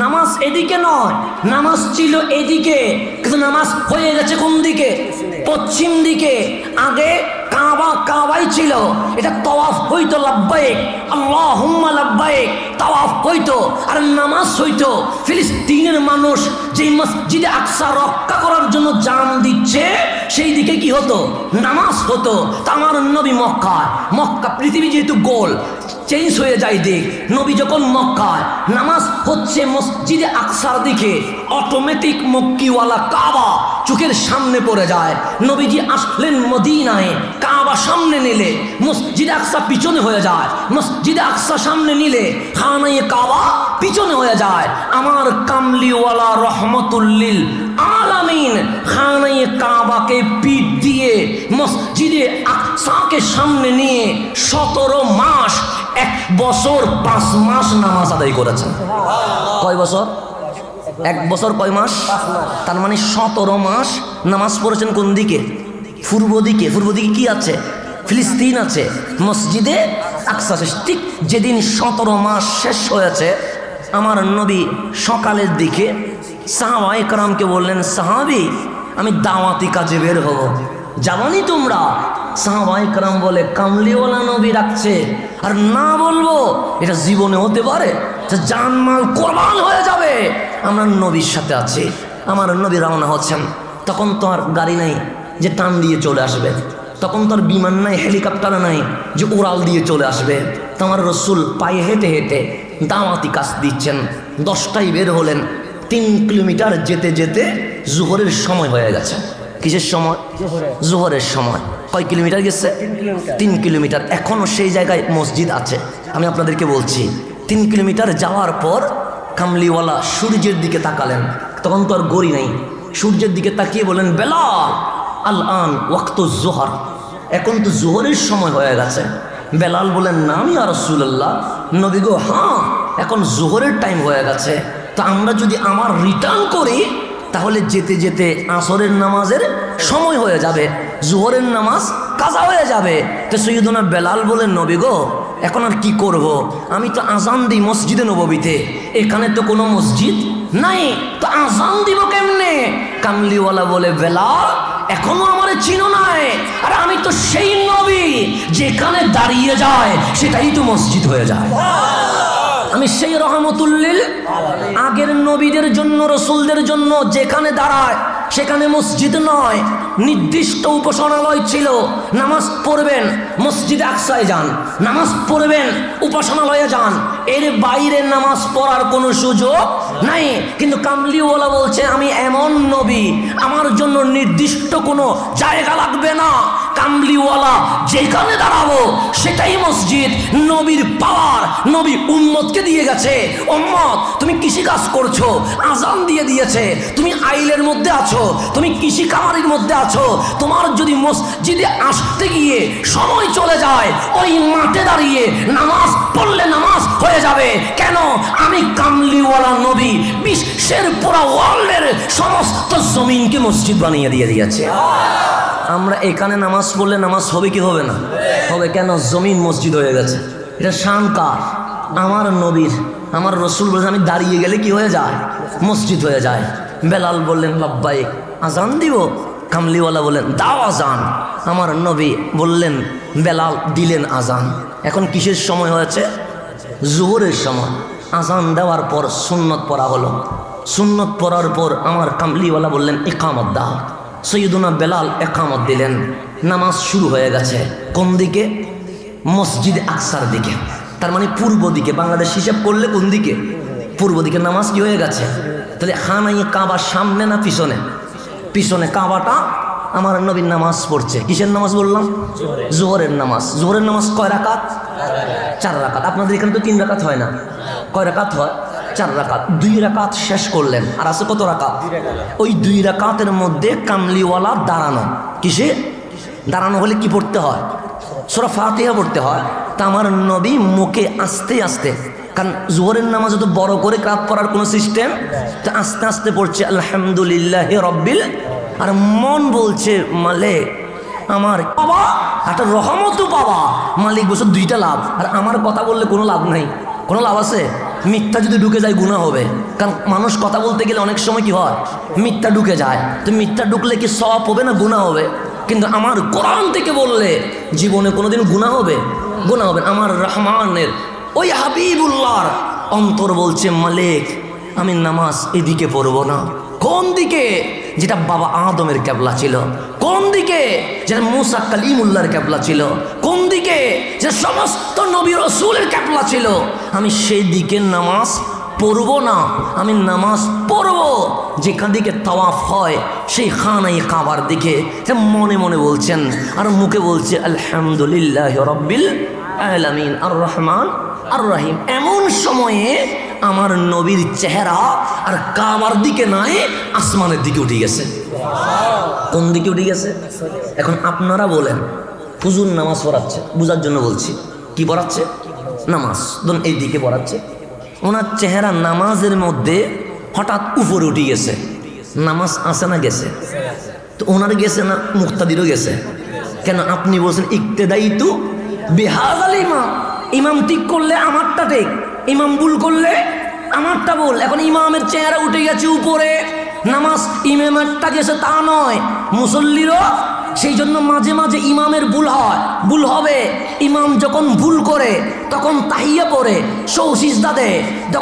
নামাজ এদিকে নয়, নামাজ ছিল এদিকে, কিন্তু নামাজ হয়ে গেছে কোন দিকে? পশ্চিম দিকে। আগে কাবাই ছিল, এটা তাওয়াফ হইতো লাব্বাইক আল্লাহুম্মা লাব্বাইক, তাওয়াফ হইতো, আর নামাজ হইতো। ফিলিস্তিনের মানুষ যেই মসজিদে আকসা রক্ষা করার জন্য জান দিচ্ছে, সেই দিকে কি হতো? নামাজ হতো। তা আমার নবী মক্কা পৃথিবী যেহেতু গোল, চেঞ্জ হয়ে যায় দিক। নবী যখন মক্কায়, নামাজ হচ্ছে মসজিদে আকসার দিকে, অটোমেটিক মক্কিওয়ালা কাবা চোখের সামনে পড়ে যায়। নবীজি আসলেন মদিনায়, কাবা সামনে নিলে মসজিদে আকসা পিছনে হয়ে যায়, মসজিদে আকসা সামনে নিলে খানায়ে কাবা পিছনে হয়ে যায়। আমার কামলিওয়ালা রহমতুল্লিল আলামিন খানায়ে কাবাকে পিঠ দিয়ে মসজিদে আকসাকে সামনে নিয়ে 17 মাস, 1 বছর 5 মাস নামাজ আদায় করেছেন। কয় বছর? 1 বছর কয় মাস? তার মানে 17 মাস নামাজ পড়েছেন কোন দিকে? পূর্ব দিকে। পূর্ব দিকে কি আছে? ফিলিস্তিন আছে, মসজিদে আকসা আছে। ঠিক যেদিন 17 মাস শেষ হয়েছে, আমার নবী সকালের দিকে সাহাবায়ে কেরামকে বললেন, সাহাবী আমি দাওয়াতি কাজে বের হব, যাবানি তোমরা? সাহাবায়ে কেরাম বলে, কামলিওয়ালা নবী রাখছে, আর না বলবো এটা জীবনে হতে পারে, জানমাল কোরবান হয়ে যাবে। আমরা নবীর সাথে আছি। আমার নবী রওনা হচ্ছেন। তখন তো আর গাড়ি নাই যে টান দিয়ে চলে আসবে, তখন তো আর বিমান নাই, হেলিকপ্টার নাই যে উড়াল দিয়ে চলে আসবে। তো আমার রসুল পায়ে হেঁটে হেঁটে দাওয়াতি কাজ দিচ্ছেন। 10টায় বের হলেন, 3 কিলোমিটার যেতে যেতে জোহরের সময় হয়ে গেছে। কিসের সময়? জোহরের সময়। কয় কিলোমিটার গেছে? 3 কিলোমিটার। এখনও সেই জায়গায় মসজিদ আছে। আমি আপনাদেরকে বলছি, 3 কিলোমিটার যাওয়ার পর কামলিওয়ালা সূর্যের দিকে তাকালেন। তখন তো আর গড়ি নাই। সূর্যের দিকে তাকিয়ে বলেন, বেলাল আল আন ওয়াক্ত জোহর, এখন তো জোহরের সময় হয়ে গেছে। বেলাল বলেন, নাম ইয়া রাসূলুল্লাহ। নবী গো, হ্যাঁ এখন জোহরের টাইম হয়ে গেছে। তো আমরা যদি আমার রিটার্ন করি, তাহলে যেতে যেতে আসরের নামাজের সময় হয়ে যাবে, জোহরের নামাজ কাজা হয়ে যাবে। তো সৈয়দনা বেলাল বলেন, নবী গো এখন আর কি করব? আমি তো আজান দিই মসজিদে নববীতে, এখানে তো কোনো মসজিদ নাই, তো আজান দিব কেমনে? কামলিওয়ালা বলে, বেলাল এখনো আমার চিনো নাই, আর আমি তো সেই নবী যেখানে দাঁড়িয়ে যায় সেটাই তো মসজিদ হয়ে যায়। আমি সেই রহমতুল্লিল আগের নবীদের জন্য, রসুলদের জন্য যেখানে দাঁড়ায় সেখানে মসজিদ নয়, নির্দিষ্ট উপাসনালয় ছিল। নামাজ পড়বেন মসজিদে আকসায় যান, নামাজ পড়বেন উপাসনালয়ে যান, এর বাইরে নামাজ পড়ার কোনো সুযোগ নাই। কিন্তু কামলিওয়ালা বলছে, আমি এমন নবী, আমার জন্য নির্দিষ্ট কোনো জায়গা লাগবে না। কামলিওয়ালা যেখানে দাঁড়াবো সেটাই মসজিদ। নবীর পাওয়ার নবী উম্মতকে দিয়ে গেছে। উম্মত তুমি কৃষি কাজ করছো, আজান দিয়ে দিয়েছে, তুমি আইলের মধ্যে আছো, তুমি কৃষি কামারির মধ্যে আছো, তোমার যদি মসজিদে আসতে গিয়ে সময় চলে যায়, ওই মাঠে দাঁড়িয়ে নামাজ পড়লে নামাজ হয়ে যাবে। কেন? আমি কামলিওয়ালা নবী বিশ্বের পুরো ওয়ার্ল্ডের সমস্ত জমিনকে মসজিদ বানিয়ে দিয়ে দিয়েছে। আমরা এখানে নামাজ পড়লে নামাজ হবে কি হবে না? হবে। কেন? জমিন মসজিদ হয়ে গেছে। এটা শান কার? আমার নবীর। আমার রসুল বলেন, আমি দাঁড়িয়ে গেলে কি হয়ে যায়? মসজিদ হয়ে যায়। বেলাল বললেন, লাব্বাইক, আজান দিব? কামলিওয়ালা বলেন, দাও আজান। আমার নবী বললেন, বেলাল দিলেন আজান। এখন কিসের সময় হয়েছে? জোহরের সময়। আজান দেওয়ার পর সুন্নত পড়া হলো। সুন্নত পড়ার পর আমার কামলিওয়ালা বললেন, ইকামত দাও। সৈয়দুনা বেলাল একামত দিলেন। নামাজ শুরু হয়ে গেছে। কোন দিকে? মসজিদ আকসার দিকে, তার মানে পূর্ব দিকে। বাংলাদেশ হিসাব করলে কোন দিকে? পূর্ব দিকে। নামাজ কি হয়ে গেছে? তাহলে খানায়ে কাবা সামনে না পিছনে? পিছনে। কাবাটা আমার নবীর নামাজ পড়ছে। কিসের নামাজ বললাম? জোহরের নামাজ। জোহরের নামাজ কয় রাকাত? 4 রাকাত। আপনাদের এখানে তো 3 রাকাত হয় না? কয় রাকাত হয়? 4 রাকাত। 2 রাকাত শেষ করলেন, আর আছে কত রাকাত? ওই 2 রাকাতের মধ্যে কামলিওয়ালা দাঁড়ানো। কিসে দাঁড়ানো? হলে কি পড়তে হয়? সূরা ফাতিহা পড়তে হয়। তা আমার নবী মুখে আস্তে আস্তে, কারণ জোহরের নামাজে তো বড় করে ক্রাত পড়ার কোনো সিস্টেম, তো আস্তে আস্তে পড়ছে আলহামদুলিল্লাহি রাব্বিল, আর মন বলছে, মালিক আমার বাবা একটা রহমতও পাবা। মালিক বলছে 2টা লাভ, আর আমার কথা বললে কোনো লাভ নাই। কোনো লাভ আছে? মিথ্যা যদি ঢুকে যায় গুনাহ হবে, কারণ মানুষ কথা বলতে গেলে অনেক সময় কি হয়, মিথ্যা ঢুকে যায়। তো মিথ্যা ঢুকলে কি সওয়াব হবে না গুনাহ হবে? কিন্তু আমার কোরআন থেকে বললে জীবনে কোনোদিন গুনাহ হবে? গুনাহ হবে। আমার রহমানের ওই হাবিবুল্লাহর অন্তর বলছে, মালিক আমি নামাজ এদিকে পড়বো না। কোন দিকে? যেটা বাবা আদমের কেবলা ছিল। কোন দিকে? যেটা মুসা কালিমুল্লাহর কেবলা ছিল। কোন দিকে? যে সমস্ত নবী রাসূলের কেবলা ছিল। আমি সেই দিকে নামাজ পড়বো না। আমি নামাজ পড়বো যেখান দিকে তাওয়াফ হয়, সেই খানাই কাবার দিকে। মনে মনে বলছেন আর মুখে বলছে আলহামদুলিল্লাহ রাব্বিল আলামিন আর রহমান আর রহিম। এমন সময়ে আমার নবীর চেহারা আর কাবার দিকে নাই, আসমানের দিকে উঠে গেছে। কোন দিকে উঠে গেছে? এখন আপনারা বলেন, হুজুর নামাজ পড়াচ্ছে, বুঝার জন্য বলছি, কি পড়াচ্ছে? নামাজ। ধরুন এই দিকে পড়াচ্ছে, ওনার চেহারা নামাজের মধ্যে হঠাৎ উপরে উঠে গেছে। নামাজ আছে না গেছে? তো ওনার গেছে না মুক্তাদিরও গেছে? কেন? আপনি বলছেন ইক্তেদাই তু বিহাযাল ইমাম। ইমাম ঠিক করলে আমারটা ঠিক, ইমাম ভুল করলে আমারটা ভুল। এখন ইমামের চেহারা উঠে গেছে উপরে, নামাজ ইমামেরটা গেছে তা নয়, মুসল্লিরও। সেই জন্য মাঝে মাঝে ইমামের ভুল হয়, ভুল হবে। ইমাম যখন ভুল করে তখন তাহিয়া পড়ে, সৌ সিজদা দেয়।